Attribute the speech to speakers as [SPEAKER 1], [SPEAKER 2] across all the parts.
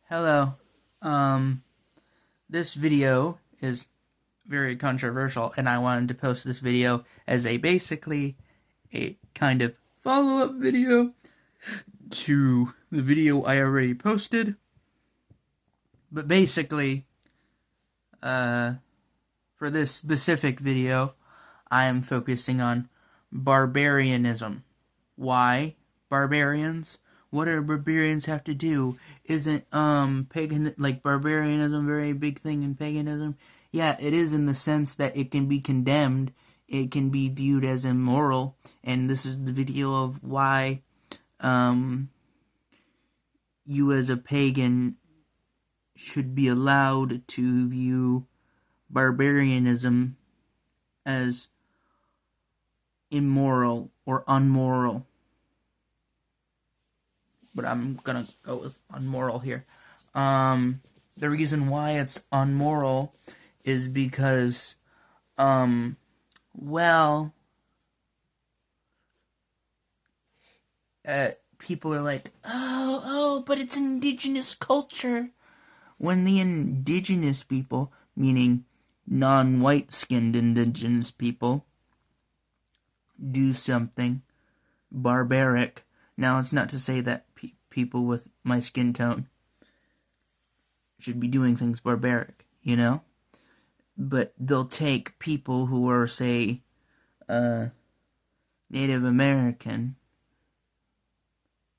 [SPEAKER 1] Hello. Um, this video is very controversial, and I wanted to post this video as basically a kind of follow-up video to the video I already posted. But basically, for this specific video, I am focusing on barbarianism. Why barbarians? What do barbarians have to do? Isn't barbarianism a very big thing in paganism? Yeah, it is in the sense that it can be condemned, it can be viewed as immoral, and this is the video of why you as a pagan should be allowed to view barbarianism as immoral or unmoral. But I'm gonna go with unmoral here. The reason why it's unmoral is because, people are like, but it's indigenous culture. When the indigenous people, meaning non-white skinned indigenous people, do something barbaric. Now, it's not to say that people with my skin tone should be doing things barbaric, you know? But they'll take people who are, say, Native American,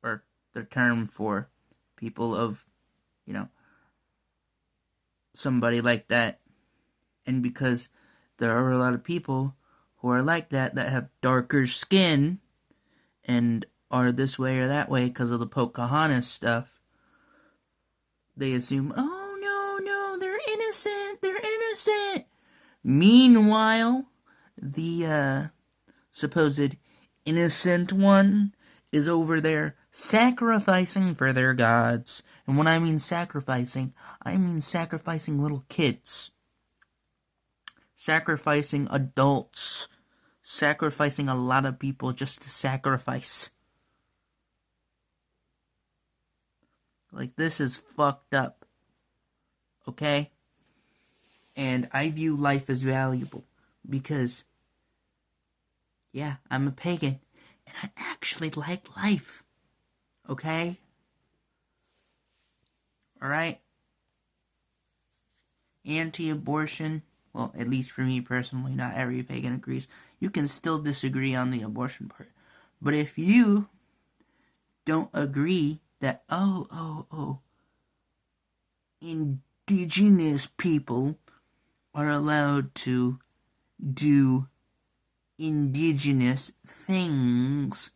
[SPEAKER 1] or the term for people of, somebody like that. And because there are a lot of people who are like that have darker skin and are this way or that way because of the Pocahontas stuff, they assume, oh, no, they're innocent. Meanwhile, the supposed innocent one is over there sacrificing for their gods. And when I mean sacrificing, I mean sacrificing little kids, sacrificing adults, sacrificing a lot of people just to sacrifice. Like, this is fucked up. Okay? And I view life as valuable because, yeah, I'm a pagan and I actually like life. Okay? Alright? Anti-abortion, well, at least for me personally, not every pagan agrees. You can still disagree on the abortion part. But if you don't agree that, indigenous people are allowed to do indigenous things,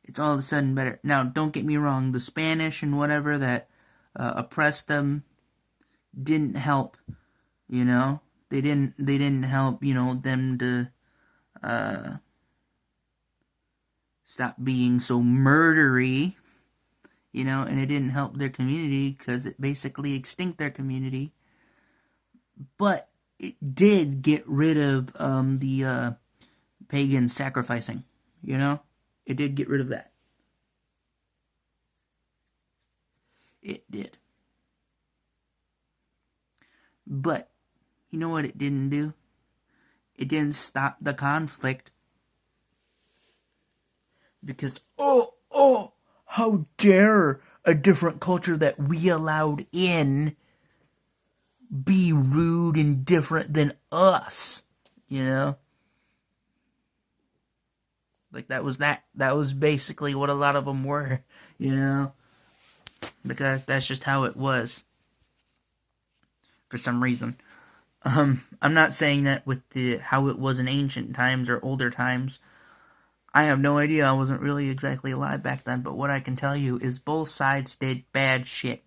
[SPEAKER 1] it's all of a sudden better. Now, don't get me wrong, the Spanish and whatever that oppressed them didn't help, They didn't help, them to stop being so murdery, and it didn't help their community because it basically extinct their community. But it did get rid of the pagan sacrificing, It did get rid of that. It did. But, you know what it didn't do? It didn't stop the conflict. Because, how dare a different culture that we allowed in be rude and different than us, Like, that was basically what a lot of them were, Because that's just how it was. For some reason. I'm not saying that with how it was in ancient times or older times. I have no idea. I wasn't really exactly alive back then, but what I can tell you is both sides did bad shit.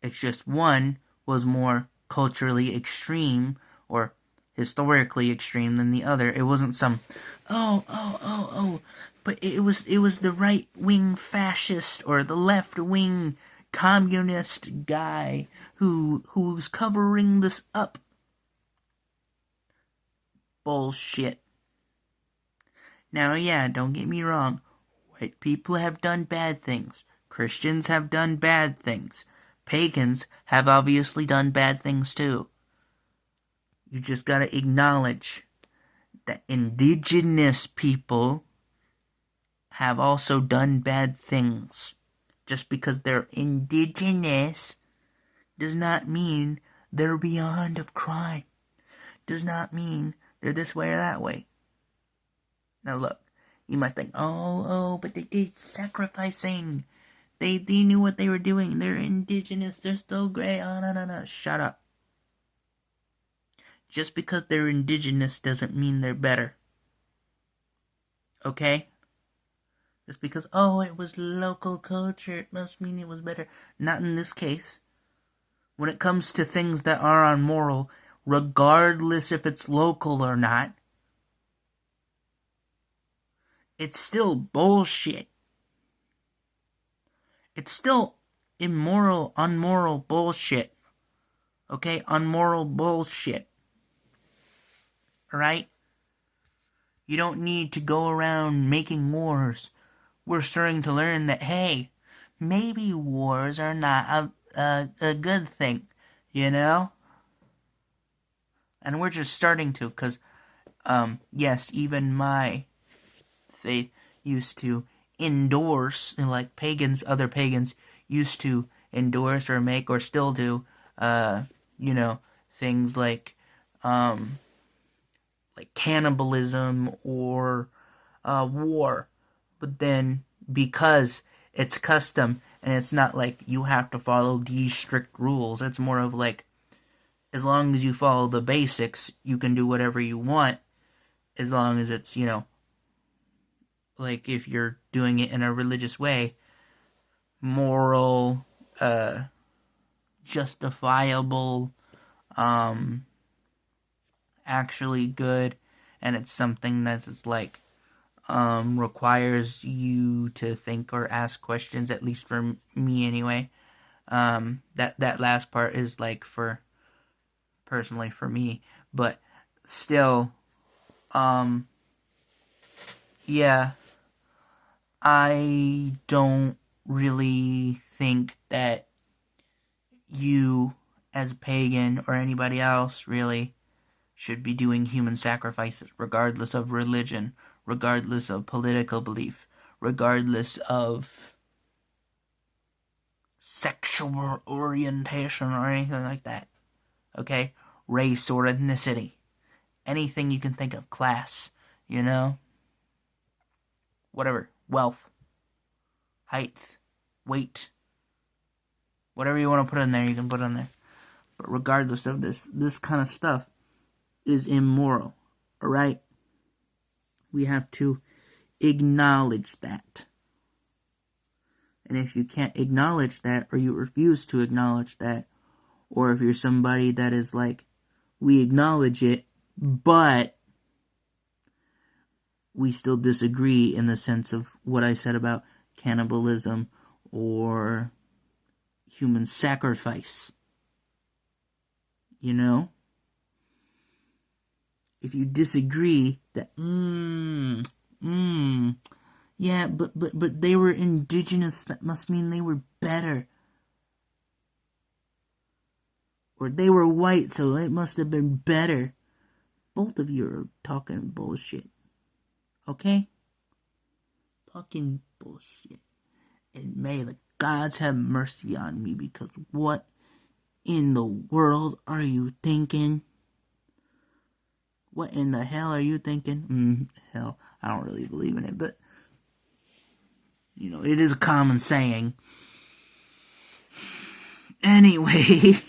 [SPEAKER 1] It's just one was more culturally extreme or historically extreme than the other. It wasn't some but it was the right-wing fascist or the left-wing communist guy who's covering this up. Bullshit. Now, yeah, don't get me wrong. White people have done bad things. Christians have done bad things. Pagans have obviously done bad things too. You just gotta acknowledge that indigenous people have also done bad things. Just because they're indigenous does not mean they're beyond of crime. Does not mean they're this way or that way. Now look, you might think, but they did sacrificing. They knew what they were doing. They're indigenous. They're still great. Oh, no. Shut up. Just because they're indigenous doesn't mean they're better. Okay? Just because, it was local culture, it must mean it was better. Not in this case. When it comes to things that are unmoral, regardless if it's local or not, it's still bullshit. It's still immoral, unmoral bullshit. Okay? Unmoral bullshit. Alright? You don't need to go around making wars. We're starting to learn that, hey, maybe wars are not a good thing, you know? And we're just starting to, because, yes, even my faith used to endorse, like other pagans used to endorse or make or still do, things like cannibalism or war. But then, because it's custom and it's not like you have to follow these strict rules, it's more of like, as long as you follow the basics, you can do whatever you want, as long as it's, like if you're doing it in a religious way, moral, justifiable, actually good, and it's something that is like, requires you to think or ask questions, at least for me anyway. That last part is like personally for me, but still, yeah, I don't really think that you, as a pagan, or anybody else really, should be doing human sacrifices, regardless of religion, regardless of political belief, regardless of sexual orientation or anything like that. Okay? Race or ethnicity. Anything you can think of. Class. Whatever. Wealth. Height. Weight. Whatever you want to put in there, you can put in there. But regardless of this kind of stuff is immoral. Alright? We have to acknowledge that. And if you can't acknowledge that, or you refuse to acknowledge that, or if you're somebody that is like, we acknowledge it, but we still disagree in the sense of what I said about cannibalism or human sacrifice. If you disagree that, yeah, but they were indigenous, that must mean they were better. Or they were white, so it must have been better. Both of you are talking bullshit. Okay? Talking bullshit. And may the gods have mercy on me, because what in the world are you thinking? What in the hell are you thinking? Hell, I don't really believe in it, but it is a common saying. Anyway,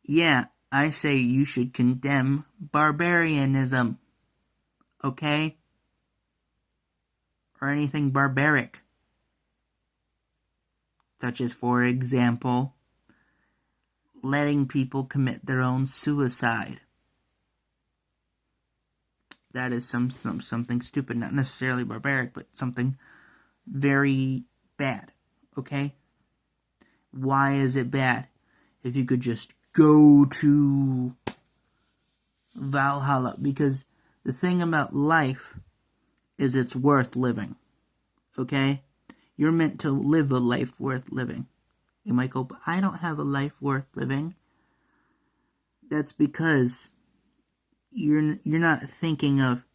[SPEAKER 1] yeah, I say you should condemn barbarianism, okay? Or anything barbaric. Such as, for example, letting people commit their own suicide. That is something stupid, not necessarily barbaric, but something very bad, okay? Why is it bad? If you could just go to Valhalla, because the thing about life is it's worth living, okay? You're meant to live a life worth living. You might go, but I don't have a life worth living. That's because you're not thinking of,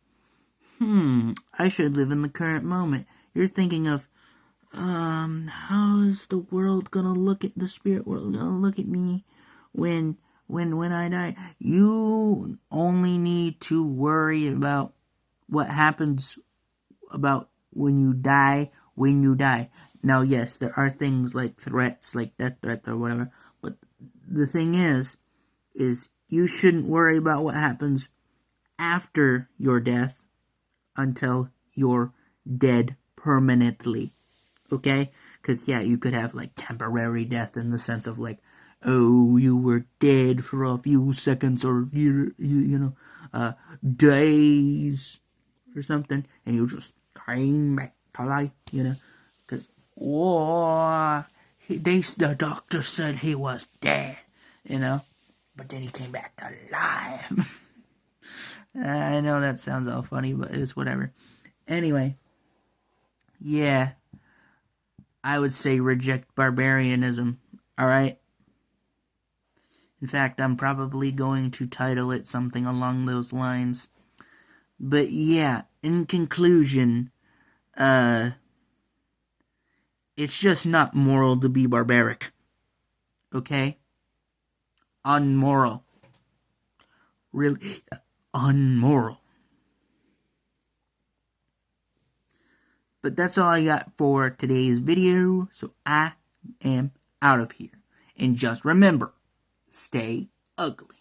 [SPEAKER 1] I should live in the current moment. You're thinking of, how is the world gonna look at the spirit world gonna look at me when I die? You only need to worry about what happens about when you die. Now, yes, there are things like threats, like death threats or whatever, but the thing is you shouldn't worry about what happens after your death until you're dead permanently, okay? Because, yeah, you could have, like, temporary death in the sense of, like, oh, you were dead for a few seconds or, days or something, and you just came back to life, because, the doctor said he was dead, but then he came back to life. I know that sounds all funny, but it's whatever. Anyway, yeah, I would say reject barbarianism, alright? In fact, I'm probably going to title it something along those lines. But yeah, in conclusion, it's just not moral to be barbaric. Okay? Unmoral. Really unmoral. But that's all I got for today's video, so I am out of here. And just remember, stay ugly.